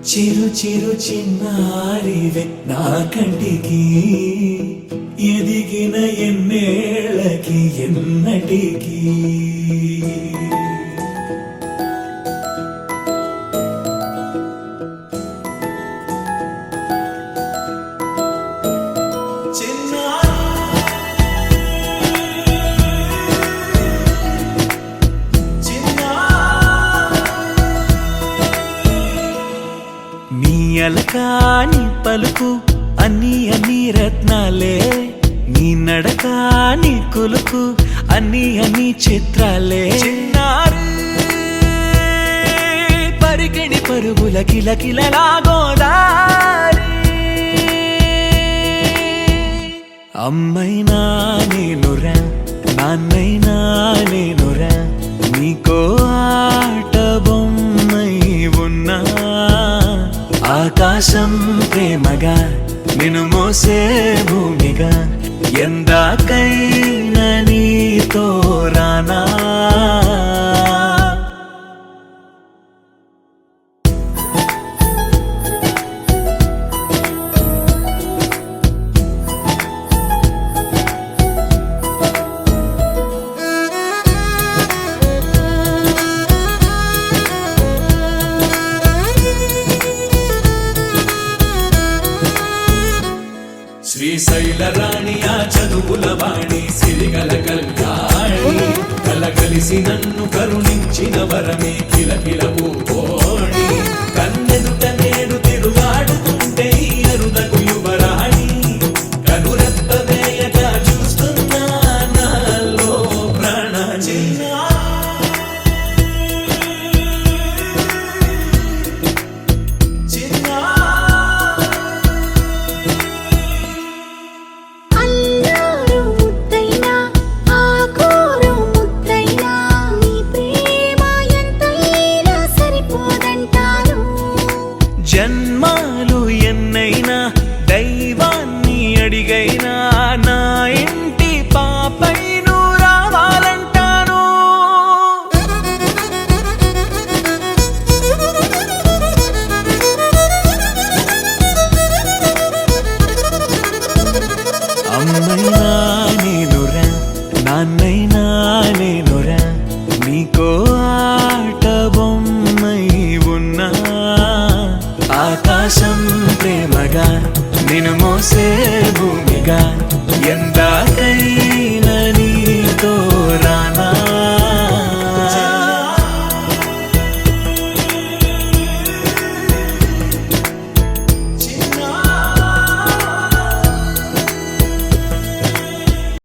చిరు చిరు చిన్నారివే నా కంటికి ఎదిగిన ఎన్నేళ్ళకి ఎన్నటికి అలకాని పలుకు అన్ని అన్ని రత్నాలే నీ నడక నీ కులుకు అన్ని అన్ని చిత్రాలే చిన్నారు పరికిణి పరుగుల కిలకిలలా గోదారి అమ్మైనా నేనురా నాన్నైనా నేనురా నీకో ఆట బొమ్మై ఉన్నా ఆకాశం ప్రేమగా నిన్ను మోసే భూమిగా ఎందాకైనా నీతో రానా శ్రీశైల రాణి ఆ చదువుల వాణి సిరిగల కళ్యాణి కలగలిసి నన్ను కరుణించిన వరమే కిలకిల పూకోణి కన్నెదుట నేడు తిరుగాడుతుంటే అరుదకు యువరాణి కనురెప్ప వేయగా చూస్తున్నా నాలో ప్రాణ జన్మాలు ఎన్నైనా దైవాన్ని అడిగైనా నా ఇంటి పాపైను రావాలంటాను అమ్మైనా నేనురా నాన్నైనా నేనురా నీకో ఆట బొమ్మై ఉన్నా ఆకాశం ప్రేమగా నిన్ను మోసే భూమిగా ఎంత